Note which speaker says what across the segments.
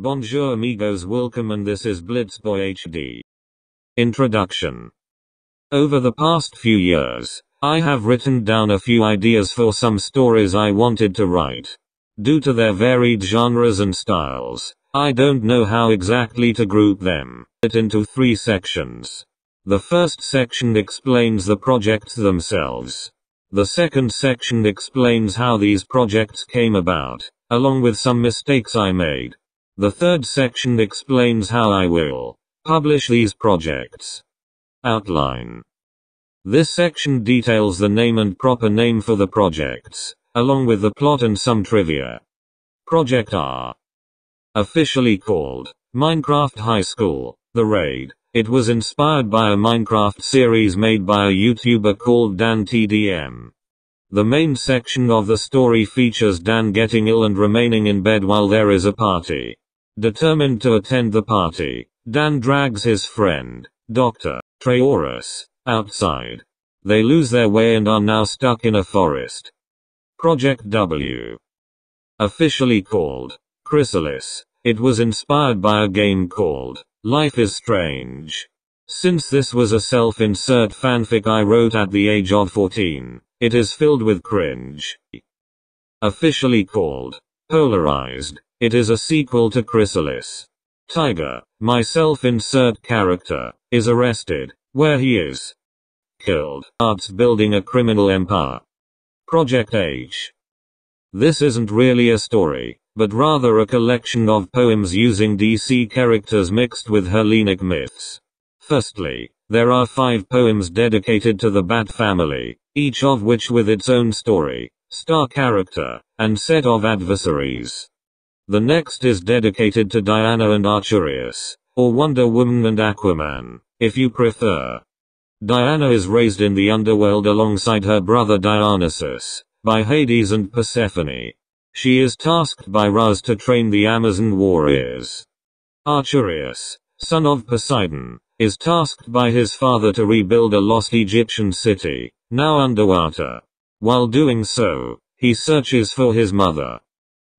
Speaker 1: Bonjour amigos, welcome, and this is BlitzBoyHD. Introduction. Over the past few years, I have written down a few ideas for some stories I wanted to write. Due to their varied genres and styles, I don't know how exactly to group them into 3 sections. The first section explains the projects themselves. The second section explains how these projects came about, along with some mistakes I made. The third section explains how I will publish these projects. Outline. This section details the name and proper name for the projects, along with the plot and some trivia. Project R. Officially called Minecraft High School, The Raid. It was inspired by a Minecraft series made by a YouTuber called Dan TDM. The main section of the story features Dan getting ill and remaining in bed while there is a party. Determined to attend the party, Dan drags his friend, Dr. Traorus, outside. They lose their way and are now stuck in a forest. Project W. Officially called Chrysalis. It was inspired by a game called Life is Strange. Since this was a self-insert fanfic I wrote at the age of 14, it is filled with cringe. Officially called Polarized. It is a sequel to Chrysalis. Tiger, my self-insert character, is arrested, where he is killed. Arts building a criminal empire. Project H. This isn't really a story, but rather a collection of poems using DC characters mixed with Hellenic myths. Firstly, there are 5 poems dedicated to the Bat family, each of which with its own story, star character, and set of adversaries. The next is dedicated to Diana and Arcturus, or Wonder Woman and Aquaman, if you prefer. Diana is raised in the underworld alongside her brother Dionysus, by Hades and Persephone. She is tasked by Ra to train the Amazon warriors. Arcturus, son of Poseidon, is tasked by his father to rebuild a lost Egyptian city, now underwater. While doing so, he searches for his mother.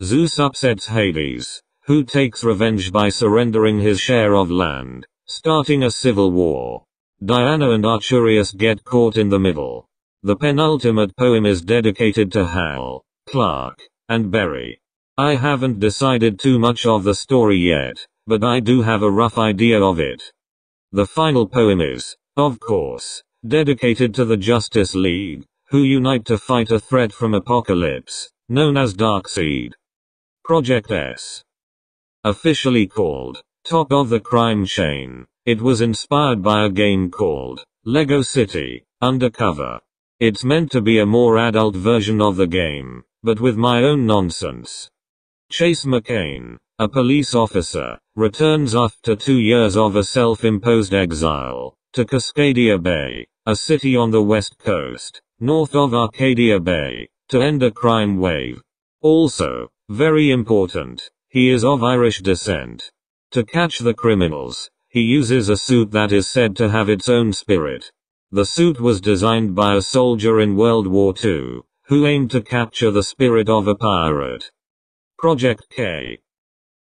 Speaker 1: Zeus upsets Hades, who takes revenge by surrendering his share of land, starting a civil war. Diana and Arcturus get caught in the middle. The penultimate poem is dedicated to Hal, Clark, and Barry. I haven't decided too much of the story yet, but I do have a rough idea of it. The final poem is, of course, dedicated to the Justice League, who unite to fight a threat from Apocalypse, known as Darkseid. Project S. Officially called Top of the Crime Chain. It was inspired by a game called Lego City Undercover. It's meant to be a more adult version of the game, but with my own nonsense. Chase McCain, a police officer, returns after 2 years of a self-imposed exile to Cascadia Bay, a city on the west coast, north of Arcadia Bay, to end a crime wave. Also, very important, he is of Irish descent. To catch the criminals, he uses a suit that is said to have its own spirit. The suit was designed by a soldier in World War II, who aimed to capture the spirit of a pirate. Project K.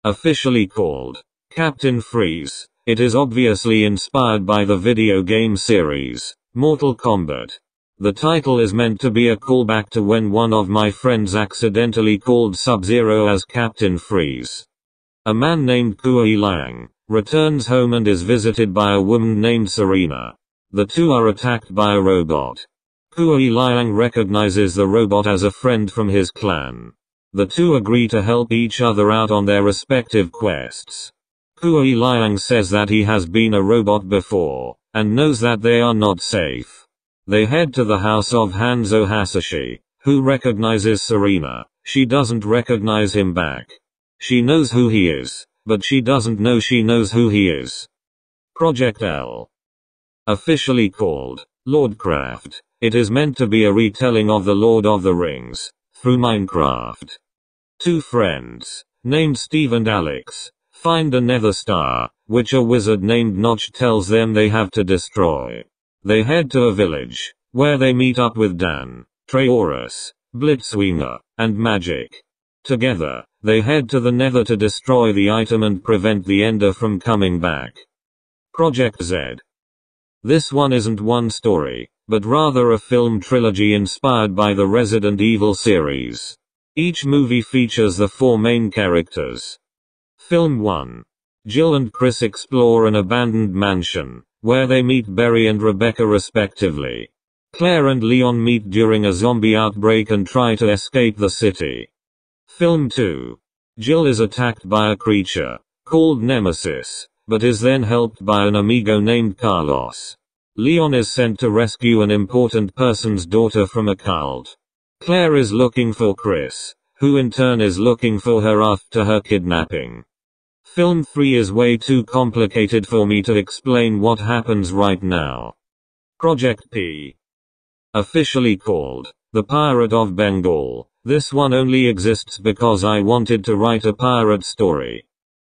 Speaker 1: Officially called Captain Freeze. It is obviously inspired by the video game series, Mortal Kombat. The title is meant to be a callback to when one of my friends accidentally called Sub-Zero as Captain Freeze. A man named Kui Lang returns home and is visited by a woman named Serena. The two are attacked by a robot. Kui Lang recognizes the robot as a friend from his clan. The two agree to help each other out on their respective quests. Kui Lang says that he has been a robot before, and knows that they are not safe. They head to the house of Hanzo Hasashi, who recognizes Serena. She doesn't recognize him back. She knows who he is, but she doesn't know she knows who he is. Project L. Officially called Lordcraft. It is meant to be a retelling of The Lord of the Rings, through Minecraft. 2 friends, named Steve and Alex, find a nether star, which a wizard named Notch tells them they have to destroy. They head to a village, where they meet up with Dan, Traorus, Blitzwinger, and Magic. Together, they head to the Nether to destroy the item and prevent the Ender from coming back. Project Z. This one isn't one story, but rather a film trilogy inspired by the Resident Evil series. Each movie features the 4 main characters. Film 1. Jill and Chris explore an abandoned mansion, where they meet Barry and Rebecca respectively. Claire and Leon meet during a zombie outbreak and try to escape the city. Film 2. Jill is attacked by a creature, called Nemesis, but is then helped by an amigo named Carlos. Leon is sent to rescue an important person's daughter from a cult. Claire is looking for Chris, who in turn is looking for her after her kidnapping. Film 3 is way too complicated for me to explain what happens right now. Project P. Officially called The Pirate of Bengal, this one only exists because I wanted to write a pirate story.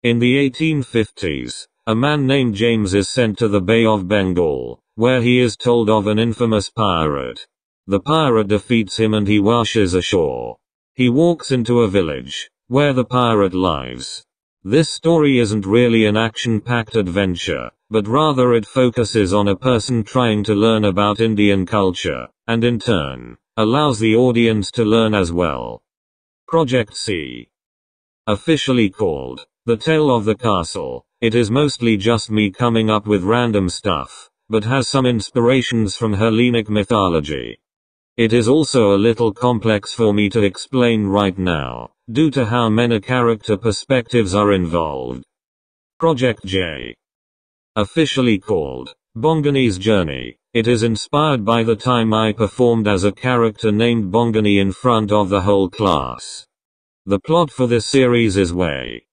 Speaker 1: In the 1850s, a man named James is sent to the Bay of Bengal, where he is told of an infamous pirate. The pirate defeats him and he washes ashore. He walks into a village, where the pirate lives. This story isn't really an action-packed adventure, but rather it focuses on a person trying to learn about Indian culture, and in turn, allows the audience to learn as well. Project C. Officially called The Tale of the Castle, it is mostly just me coming up with random stuff, but has some inspirations from Hellenic mythology. It is also a little complex for me to explain right now, due to how many character perspectives are involved. Project J. Officially called Bongani's Journey, it is inspired by the time I performed as a character named Bongani in front of the whole class. The plot for this series is way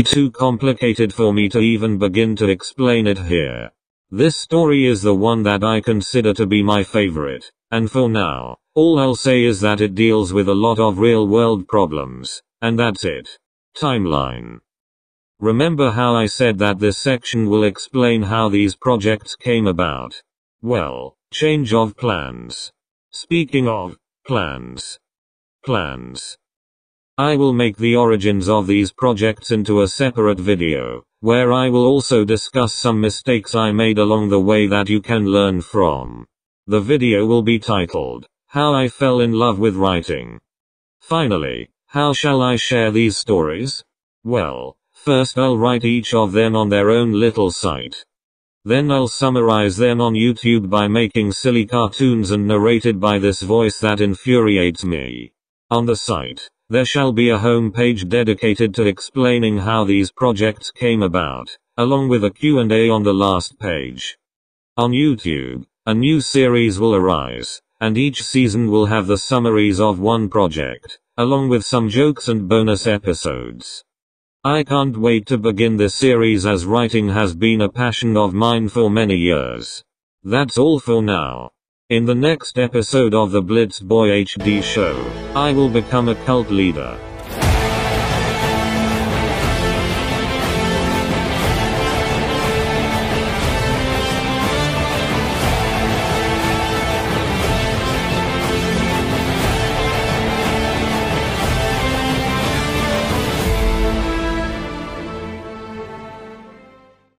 Speaker 1: too complicated for me to even begin to explain it here. This story is the one that I consider to be my favorite, and for now, all I'll say is that it deals with a lot of real-world problems, and that's it. Timeline. Remember how I said that this section will explain how these projects came about? Well, change of plans. Speaking of plans. I will make the origins of these projects into a separate video, where I will also discuss some mistakes I made along the way that you can learn from. The video will be titled, How I Fell in Love with Writing. Finally, how shall I share these stories? Well, first I'll write each of them on their own little site. Then I'll summarize them on YouTube by making silly cartoons and narrated by this voice that infuriates me. On the site, there shall be a home page dedicated to explaining how these projects came about, along with a Q&A on the last page. On YouTube, a new series will arise, and each season will have the summaries of one project, along with some jokes and bonus episodes. I can't wait to begin this series as writing has been a passion of mine for many years. That's all for now. In the next episode of the BlitzBoyHD show, I will become a cult leader.